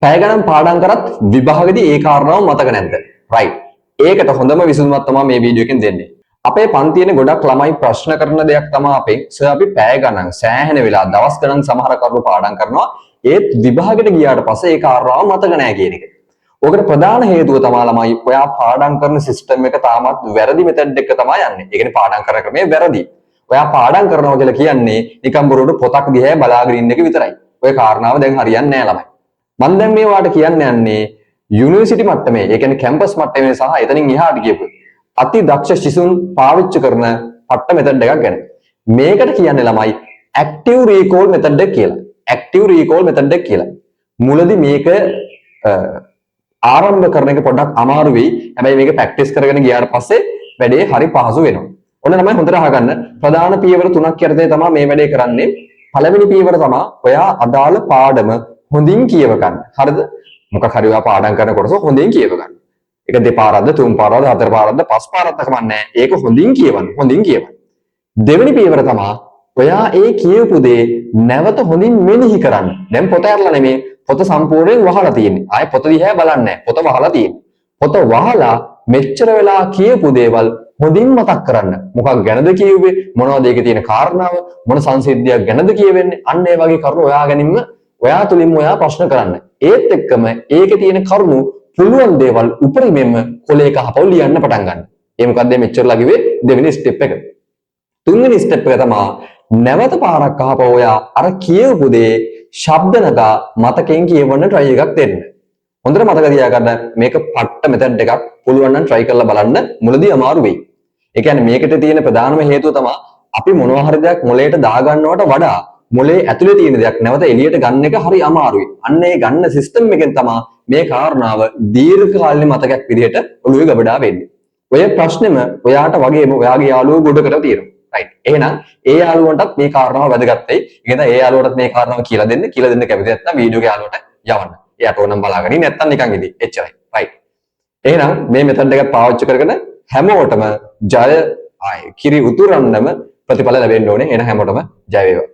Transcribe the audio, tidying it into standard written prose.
පැය ගණන් පාඩම් කරත් විභාගෙදී ඒ කාරණාව මතක නැද්ද? right. ඒකට හොඳම විසඳුමක් තමයි මේ වීඩියෝ එකෙන් දෙන්නේ. අපේ පන්තියේ ගොඩක් ළමයි ප්‍රශ්න කරන දෙයක් තමයි අපේ සර් අපි පැය ගණන් සෑහෙන වෙලා දවස් ගණන් සමහර කරුණු පාඩම් කරනවා ඒත් විභාගෙට ගියාට පස්සේ ඒ කාරණාව මතක නැහැ කියන එක. ඔකට ප්‍රධාන හේතුව තමයි ළමයි ඔයා පාඩම් කරන සිස්ටම් එක තාමත් වැරදි මෙතඩ් එක තමයි යන්නේ. ඒ කියන්නේ පාඩම් කරන ක්‍රමය වැරදි. ඔයා පාඩම් කරනවා කියලා කියන්නේ නිකම් බොරුවට පොතක් දිහා බලාගෙන ඉන්න එක විතරයි. ඔය කාරණාව දැන් හරියන්නේ නැහැ ළමයි. මම දැන් මේ වාට කියන්න යන්නේ යුනිවර්සිටි මට්ටමේ, ඒ කියන්නේ කැම්පස් මට්ටමේ සහ එතනින් එහාට ගියපු අති දක්ෂ සිසුන් පාවිච්චි කරන පට්ට මෙතඩ් එකක් ගැන. මේකට කියන්නේ ළමයි ඇක්ටිව් රීකෝල් මෙතඩ් එක කියලා. ඇක්ටිව් රීකෝල් මෙතඩ් එක කියලා. මුලදී මේක ආරම්භ කරන එක පොඩ්ඩක් අමාරු වෙයි. හැබැයි මේක ප්‍රැක්ටිස් කරගෙන ගියාට පස්සේ වැඩේ හරි පහසු වෙනවා. ඔන්න තමයි හොඳට අහගන්න. ප්‍රධාන පියවර 3ක් යටතේ තමයි මේ වැඩේ කරන්නේ. පළවෙනි පියවර තමයි ඔයා අදාළ පාඩම හොඳින් කියව ගන්න. හරිද? මොකක් හරි ඔයා පාඩම් කරන කොටස හොඳින් කියව ගන්න. ඒක දෙපාරක්ද, තුන් පාරක්ද, හතර පාරක්ද, පස් පාරක්ද කමන්නේ. ඒක හොඳින් කියවන්න. හොඳින් කියවන්න. දෙවෙනි පියවර තමයි ඔයා ඒ කියවපු දේ නැවත හොඳින් මෙනෙහි කරන්න. දැන් පොත ඇරලා නෙමෙයි, පොත සම්පූර්ණයෙන් වහලා තියෙන්නේ. ආයේ පොත දිහා බලන්නේ නැහැ. පොත වහලා තියෙන්නේ. පොත වහලා මෙච්චර වෙලා කියපු දේවල් හොඳින් මතක් කරන්න. මොකක් ගැනද කියුවේ? මොනවද ඒකේ තියෙන කාරණාව? මොන සංසිද්ධියක් ගැනද කියවෙන්නේ? අන්න ඒ වගේ කරුණු ඔයා ගැනීම ඔයා තුලින්ම ඔයා ප්‍රශ්න කරන්න. ඒත් එක්කම ඒකේ තියෙන කරුණු පුළුවන් දේවල් උපරිමයෙන්ම කොලේ කහපව් ලියන්න පටන් ගන්න. ඒ මොකද්ද මෙච්චර ලගිවේ දෙවෙනි ස්ටෙප් එක. තුන්වෙනි ස්ටෙප් එක තමයි නැවත පාරක් කහපව් ඔයා අර කියවපු දේ ශබ්ද නගා මතකයෙන් කියවන්න try එකක් දෙන්න. හොඳට මතක තියාගන්න මේක පට්ට මෙතඩ් එකක්. පුළුවන් නම් try කරලා බලන්න. මුලදී අමාරු වෙයි. ඒ කියන්නේ මේකට තියෙන ප්‍රධානම හේතුව තමයි අපි මොනවා හරි දෙයක් මොලේට දාගන්නවට වඩා මොලේ ඇතුලේ තියෙන දෙයක් නැවත එළියට ගන්න එක හරි අමාරුයි. අන්න ඒ ගන්න සිස්ටම් එකෙන් තමයි මේ කාරණාව දීර්ඝකාලීන මතකයක් විදිහට ඔළුවේ ගබඩා වෙන්නේ. ඔය ප්‍රශ්නෙම ඔයාට වගේම ඔයාගේ යාළුවෝ ගොඩකට තියෙනවා. right. එහෙනම් ඒ යාළුවන්ටත් මේ කාරණාව වැදගත් වෙයි. එහෙනම් ඒ යාළුවන්ටත් මේ කාරණාව කියලා දෙන්න කැමති නැත්නම් වීඩියෝ එක යාළුවට යවන්න. එයාට ඕනම් බලාගෙන ඉන්න නැත්නම් නිකන් ඉදී. එච්චරයි. right. එහෙනම් මේ මෙතඩ් එක පාවිච්චි කරගෙන හැමෝටම ජය කිරි උතුරන්නම ප්‍රතිඵල ලැබෙන්න ඕනේ. එහෙනම් හැමෝටම ජය වේවා.